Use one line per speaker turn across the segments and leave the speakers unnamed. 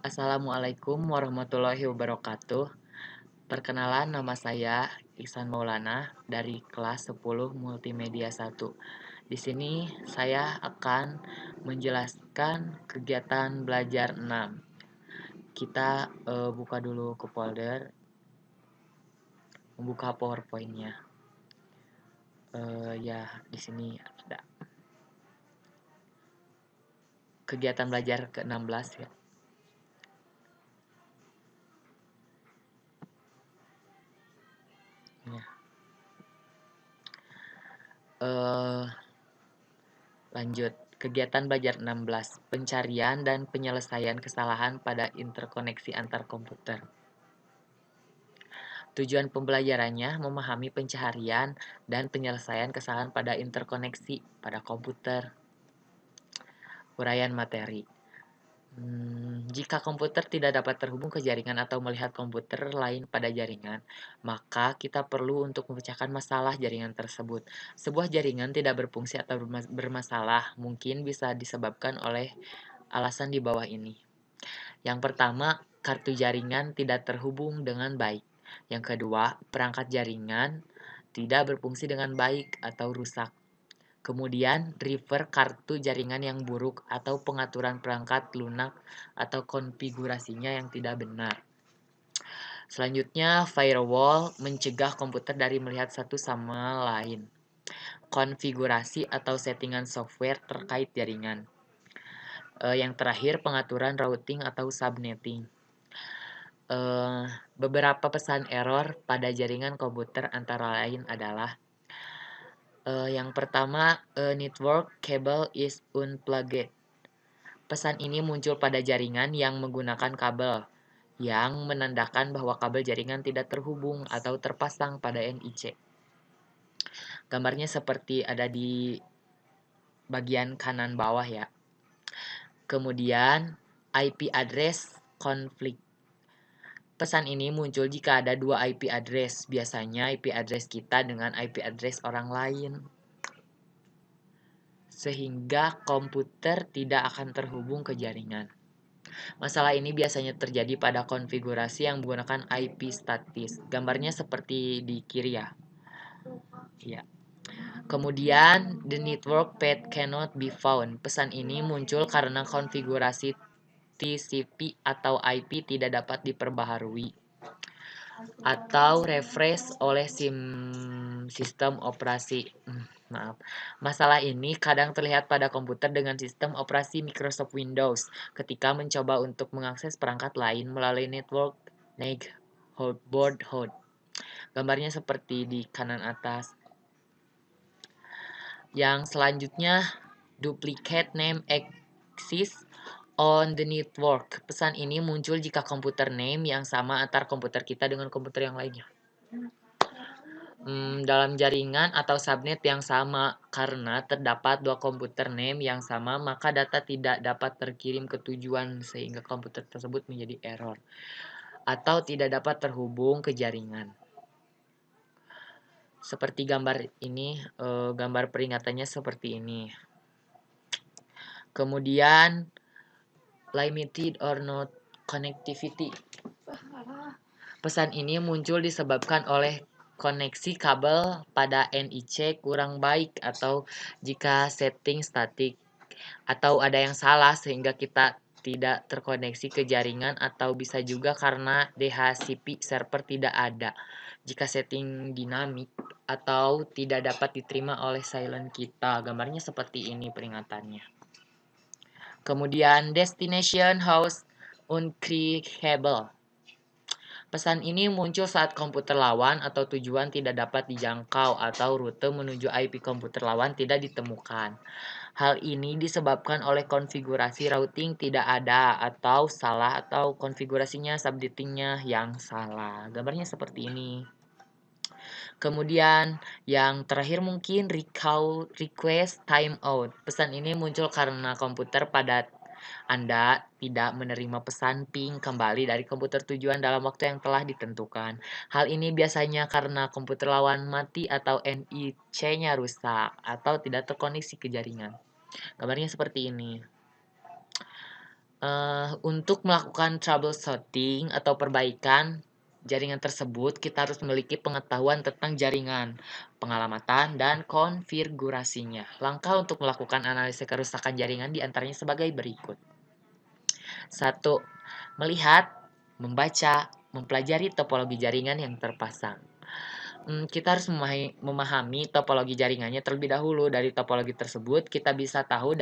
Assalamualaikum warahmatullahi wabarakatuh. Perkenalan, nama saya Ihsan Maulana dari kelas 10 Multimedia 1. Di sini saya akan menjelaskan kegiatan belajar 6. Kita buka dulu ke folder, membuka PowerPoint-nya. Ya, di sini ada kegiatan belajar ke-16 ya. Ya. Lanjut, kegiatan belajar 16, pencarian dan penyelesaian kesalahan pada interkoneksi antar komputer. Tujuan pembelajarannya memahami pencaharian dan penyelesaian kesalahan pada interkoneksi pada komputer. Uraian materi. Jika komputer tidak dapat terhubung ke jaringan atau melihat komputer lain pada jaringan, maka kita perlu untuk memecahkan masalah jaringan tersebut. Sebuah jaringan tidak berfungsi atau bermasalah mungkin bisa disebabkan oleh alasan di bawah ini. Yang pertama, kartu jaringan tidak terhubung dengan baik. Yang kedua, perangkat jaringan tidak berfungsi dengan baik atau rusak. Kemudian, driver kartu jaringan yang buruk atau pengaturan perangkat lunak atau konfigurasinya yang tidak benar. Selanjutnya, firewall mencegah komputer dari melihat satu sama lain. Konfigurasi atau settingan software terkait jaringan. Yang terakhir, pengaturan routing atau subnetting. Beberapa pesan error pada jaringan komputer antara lain adalah yang pertama, network cable is unplugged. Pesan ini muncul pada jaringan yang menggunakan kabel, yang menandakan bahwa kabel jaringan tidak terhubung atau terpasang pada NIC. Gambarnya seperti ada di bagian kanan bawah ya. Kemudian, IP address conflict. Pesan ini muncul jika ada dua IP address, biasanya IP address kita dengan IP address orang lain. Sehingga komputer tidak akan terhubung ke jaringan. Masalah ini biasanya terjadi pada konfigurasi yang menggunakan IP statis. Gambarnya seperti di kiri ya. Ya. Kemudian, the network path cannot be found. Pesan ini muncul karena konfigurasi TCP atau IP tidak dapat diperbaharui atau refresh oleh sistem operasi. Masalah ini kadang terlihat pada komputer dengan sistem operasi Microsoft Windows ketika mencoba untuk mengakses perangkat lain melalui network board host. Gambarnya seperti di kanan atas. Yang selanjutnya, duplicate name exists on the network. Pesan ini muncul jika komputer name yang sama antar komputer kita dengan komputer yang lainnya. Dalam jaringan atau subnet yang sama, karena terdapat dua komputer name yang sama, maka data tidak dapat terkirim ke tujuan sehingga komputer tersebut menjadi error atau tidak dapat terhubung ke jaringan. Seperti gambar ini, gambar peringatannya seperti ini. Kemudian, limited or not connectivity. Pesan ini muncul disebabkan oleh koneksi kabel pada NIC kurang baik atau jika setting statik atau ada yang salah sehingga kita tidak terkoneksi ke jaringan atau bisa juga karena DHCP server tidak ada jika setting dinamik atau tidak dapat diterima oleh silent kita. Gambarnya seperti ini peringatannya. Kemudian destination host uncreable. Pesan ini muncul saat komputer lawan atau tujuan tidak dapat dijangkau atau rute menuju IP komputer lawan tidak ditemukan. Hal ini disebabkan oleh konfigurasi routing tidak ada atau salah atau konfigurasinya subnettingnya yang salah. Gambarnya seperti ini. Kemudian yang terakhir mungkin request timeout. Pesan ini muncul karena komputer pada Anda tidak menerima pesan ping kembali dari komputer tujuan dalam waktu yang telah ditentukan. Hal ini biasanya karena komputer lawan mati atau NIC-nya rusak atau tidak terkoneksi ke jaringan. Gambarnya seperti ini. Untuk melakukan troubleshooting atau perbaikan jaringan tersebut, kita harus memiliki pengetahuan tentang jaringan, pengalamatan, dan konfigurasinya. Langkah untuk melakukan analisis kerusakan jaringan diantaranya sebagai berikut. 1. Melihat, membaca, mempelajari topologi jaringan yang terpasang. Kita harus memahami topologi jaringannya terlebih dahulu. Dari topologi tersebut, kita bisa tahu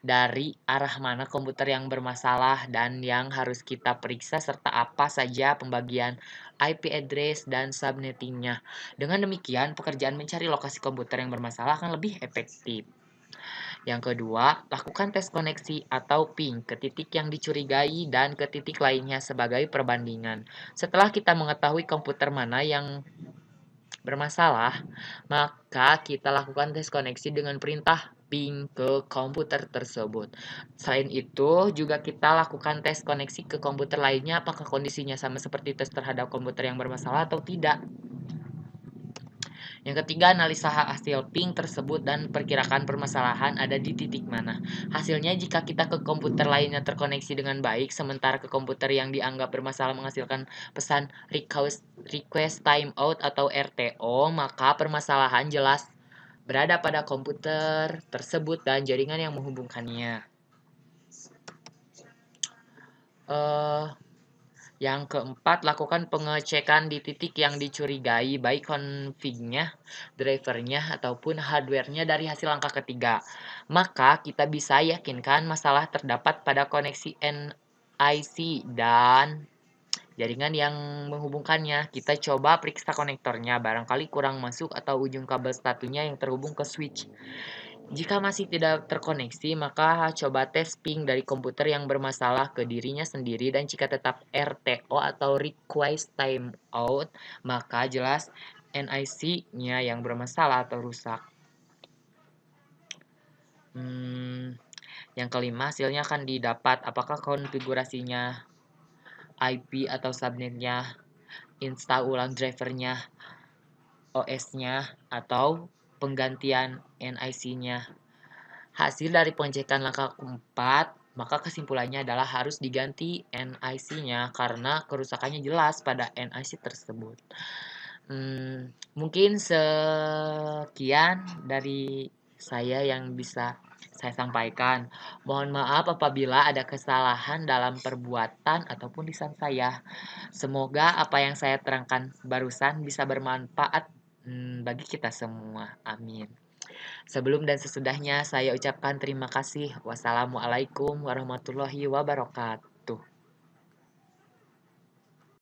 dari arah mana komputer yang bermasalah dan yang harus kita periksa serta apa saja pembagian IP address dan subnettingnya. Dengan demikian, pekerjaan mencari lokasi komputer yang bermasalah akan lebih efektif. Yang kedua, lakukan tes koneksi atau ping ke titik yang dicurigai dan ke titik lainnya sebagai perbandingan. Setelah kita mengetahui komputer mana yang bermasalah, maka kita lakukan tes koneksi dengan perintah ping ke komputer tersebut. Selain itu, juga kita lakukan tes koneksi ke komputer lainnya apakah kondisinya sama seperti tes terhadap komputer yang bermasalah atau tidak. Yang ketiga, analisa hasil ping tersebut dan perkirakan permasalahan ada di titik mana. Hasilnya, jika kita ke komputer lainnya terkoneksi dengan baik, sementara ke komputer yang dianggap bermasalah menghasilkan pesan request timeout atau RTO, maka permasalahan jelas berada pada komputer tersebut dan jaringan yang menghubungkannya. Yang keempat, lakukan pengecekan di titik yang dicurigai, baik config-nya, drivernya, ataupun hardware-nya dari hasil angka ketiga. Maka kita bisa yakinkan masalah terdapat pada koneksi NIC dan jaringan yang menghubungkannya. Kita coba periksa konektornya, barangkali kurang masuk atau ujung kabel satunya yang terhubung ke switch. Jika masih tidak terkoneksi, maka coba tes ping dari komputer yang bermasalah ke dirinya sendiri dan jika tetap RTO atau request timeout, maka jelas NIC-nya yang bermasalah atau rusak. Yang kelima, hasilnya akan didapat apakah konfigurasinya, IP atau subnetnya, install ulang drivernya, OS-nya, atau penggantian NIC-nya. Hasil dari pengecekan langkah keempat, maka kesimpulannya adalah harus diganti NIC-nya karena kerusakannya jelas pada NIC tersebut. Mungkin sekian dari saya yang bisa saya sampaikan. Mohon maaf apabila ada kesalahan dalam perbuatan ataupun lisan saya. Semoga apa yang saya terangkan barusan bisa bermanfaat bagi kita semua. Amin. Sebelum dan sesudahnya saya ucapkan terima kasih. Wassalamualaikum warahmatullahi wabarakatuh.